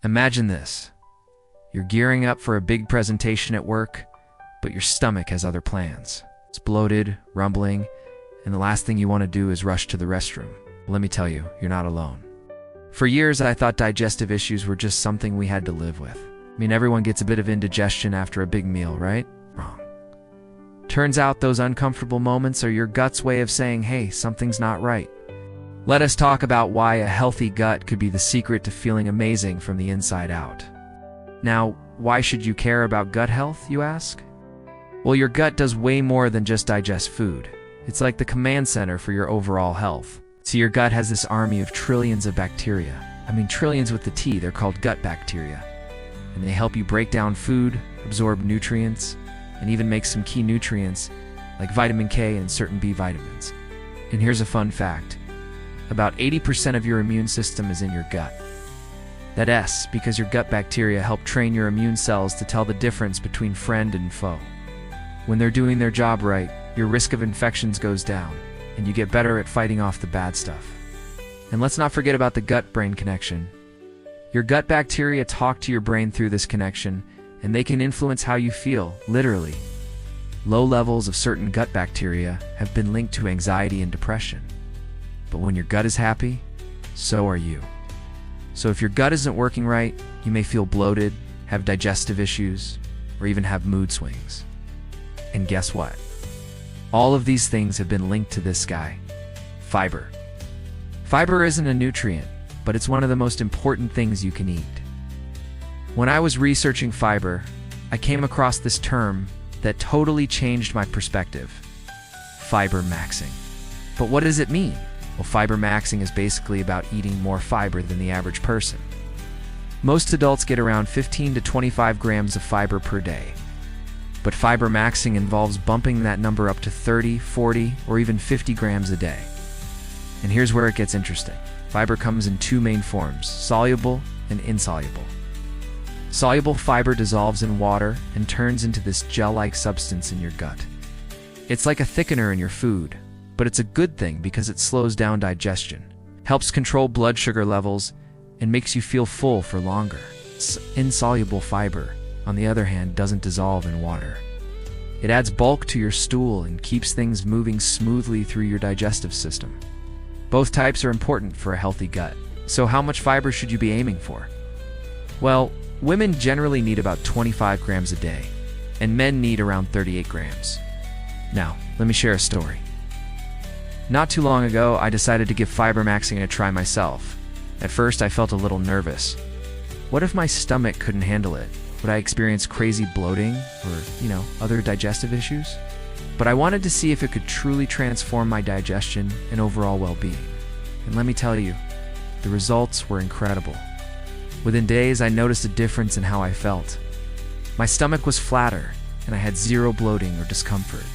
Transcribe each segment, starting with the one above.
Imagine this. You're gearing up for a big presentation at work, but your stomach has other plans. It's bloated, rumbling, and the last thing you want to do is rush to the restroom. Let me tell you, you're not alone. For years, I thought digestive issues were just something we had to live with. I mean, everyone gets a bit of indigestion after a big meal, right? Wrong. Turns out those uncomfortable moments are your gut's way of saying, hey, something's not right. Let us talk about why a healthy gut could be the secret to feeling amazing from the inside out. Now, why should you care about gut health, you ask? Well, your gut does way more than just digest food. It's like the command center for your overall health. See, your gut has this army of trillions of bacteria. I mean, trillions with the T, they're called gut bacteria. And they help you break down food, absorb nutrients, and even make some key nutrients like vitamin K and certain B vitamins. And here's a fun fact. About 80% of your immune system is in your gut. That S because your gut bacteria help train your immune cells to tell the difference between friend and foe. When they're doing their job right, your risk of infections goes down, and you get better at fighting off the bad stuff. And let's not forget about the gut-brain connection. Your gut bacteria talk to your brain through this connection, and they can influence how you feel, literally. Low levels of certain gut bacteria have been linked to anxiety and depression. But when your gut is happy, so are you. So if your gut isn't working right, you may feel bloated, have digestive issues, or even have mood swings. And guess what? All of these things have been linked to this guy, fiber. Fiber isn't a nutrient, but it's one of the most important things you can eat. When I was researching fiber, I came across this term that totally changed my perspective: fibermaxxing. But what does it mean? Well, fibermaxxing is basically about eating more fiber than the average person. Most adults get around 15 to 25 grams of fiber per day. But fibermaxxing involves bumping that number up to 30, 40, or even 50 grams a day. And here's where it gets interesting. Fiber comes in two main forms: soluble and insoluble. Soluble fiber dissolves in water and turns into this gel-like substance in your gut. It's like a thickener in your food, but it's a good thing because it slows down digestion, helps control blood sugar levels, and makes you feel full for longer. Insoluble fiber, on the other hand, doesn't dissolve in water. It adds bulk to your stool and keeps things moving smoothly through your digestive system. Both types are important for a healthy gut. So how much fiber should you be aiming for? Well, women generally need about 25 grams a day, and men need around 38 grams. Now, let me share a story. Not too long ago, I decided to give fibermaxxing a try myself. At first, I felt a little nervous. What if my stomach couldn't handle it? Would I experience crazy bloating or, other digestive issues? But I wanted to see if it could truly transform my digestion and overall well-being. And let me tell you, the results were incredible. Within days, I noticed a difference in how I felt. My stomach was flatter, and I had zero bloating or discomfort.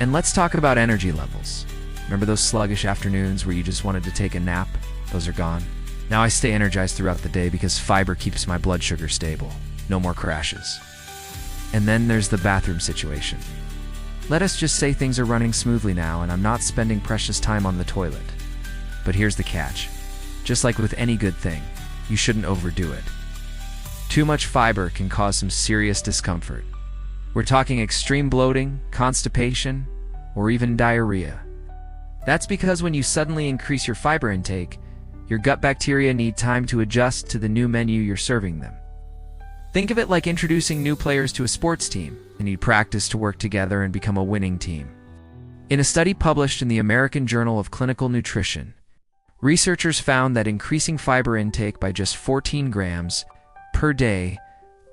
And let's talk about energy levels. Remember those sluggish afternoons where you just wanted to take a nap? Those are gone. Now I stay energized throughout the day because fiber keeps my blood sugar stable. No more crashes. And then there's the bathroom situation. Let us just say things are running smoothly now and I'm not spending precious time on the toilet. But here's the catch. Just like with any good thing, you shouldn't overdo it. Too much fiber can cause some serious discomfort. We're talking extreme bloating, constipation, or even diarrhea. That's because when you suddenly increase your fiber intake, your gut bacteria need time to adjust to the new menu you're serving them. Think of it like introducing new players to a sports team. They need practice to work together and become a winning team. In a study published in the American Journal of Clinical Nutrition, researchers found that increasing fiber intake by just 14 grams per day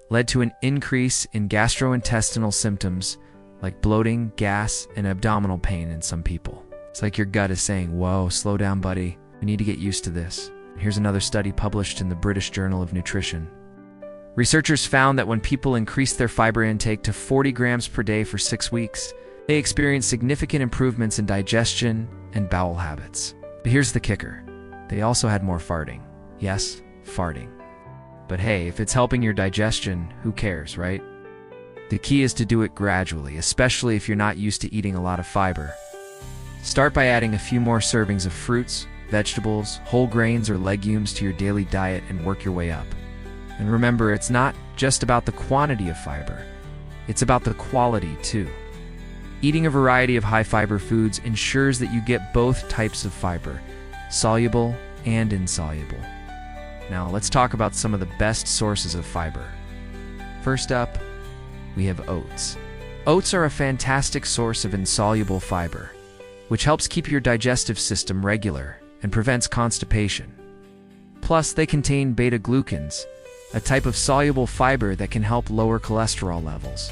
led to an increase in gastrointestinal symptoms like bloating, gas, and abdominal pain in some people. It's like your gut is saying, whoa, slow down, buddy. We need to get used to this. Here's another study published in the British Journal of Nutrition. Researchers found that when people increased their fiber intake to 40 grams per day for 6 weeks, they experienced significant improvements in digestion and bowel habits. But here's the kicker. They also had more farting. Yes, farting. But hey, if it's helping your digestion, who cares, right? The key is to do it gradually, especially if you're not used to eating a lot of fiber. Start by adding a few more servings of fruits, vegetables, whole grains, or legumes to your daily diet and work your way up. And remember, it's not just about the quantity of fiber, it's about the quality too. Eating a variety of high-fiber foods ensures that you get both types of fiber, soluble and insoluble. Now, let's talk about some of the best sources of fiber. First up, we have oats. Oats are a fantastic source of insoluble fiber, which helps keep your digestive system regular and prevents constipation. Plus, they contain beta-glucans, a type of soluble fiber that can help lower cholesterol levels.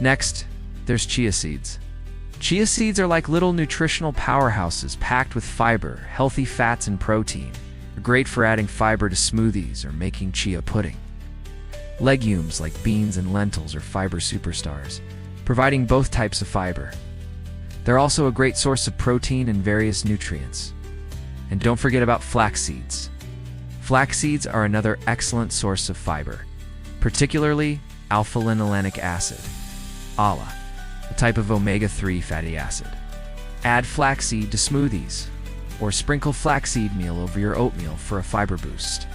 Next, there's chia seeds. Chia seeds are like little nutritional powerhouses packed with fiber, healthy fats, and protein. They're great for adding fiber to smoothies or making chia pudding. Legumes like beans and lentils are fiber superstars, providing both types of fiber. They're also a great source of protein and various nutrients. And don't forget about flax seeds. Flax seeds are another excellent source of fiber, particularly alpha-linolenic acid, ALA, a type of omega-3 fatty acid. Add flaxseed to smoothies, or sprinkle flaxseed meal over your oatmeal for a fiber boost.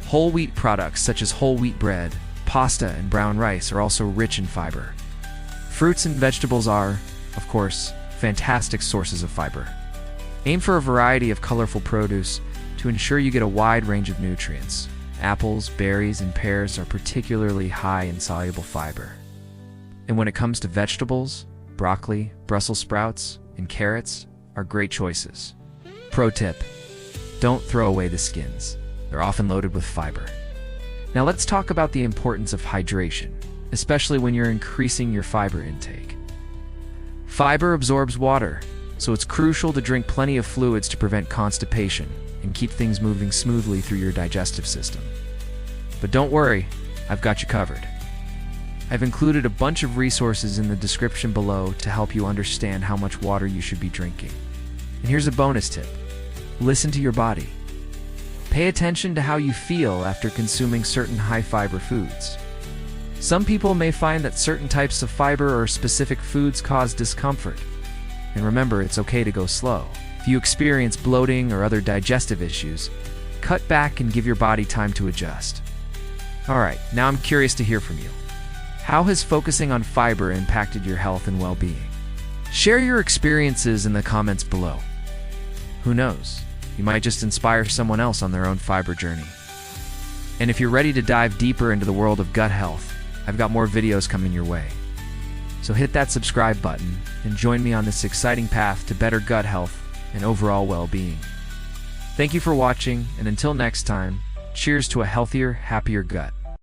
Whole wheat products such as whole wheat bread, pasta, and brown rice are also rich in fiber. Fruits and vegetables are, of course, fantastic sources of fiber. Aim for a variety of colorful produce to ensure you get a wide range of nutrients. Apples, berries, and pears are particularly high in soluble fiber. And when it comes to vegetables, broccoli, Brussels sprouts, and carrots are great choices. Pro tip: don't throw away the skins. They're often loaded with fiber. Now let's talk about the importance of hydration, especially when you're increasing your fiber intake. Fiber absorbs water, so it's crucial to drink plenty of fluids to prevent constipation and keep things moving smoothly through your digestive system. But don't worry, I've got you covered. I've included a bunch of resources in the description below to help you understand how much water you should be drinking. And here's a bonus tip: listen to your body. Pay attention to how you feel after consuming certain high-fiber foods. Some people may find that certain types of fiber or specific foods cause discomfort. And remember, it's okay to go slow. If you experience bloating or other digestive issues, cut back and give your body time to adjust. Alright, now I'm curious to hear from you. How has focusing on fiber impacted your health and well-being? Share your experiences in the comments below. Who knows? You might just inspire someone else on their own fiber journey. And if you're ready to dive deeper into the world of gut health, I've got more videos coming your way. So hit that subscribe button and join me on this exciting path to better gut health and overall well-being. Thank you for watching, and until next time, cheers to a healthier, happier gut.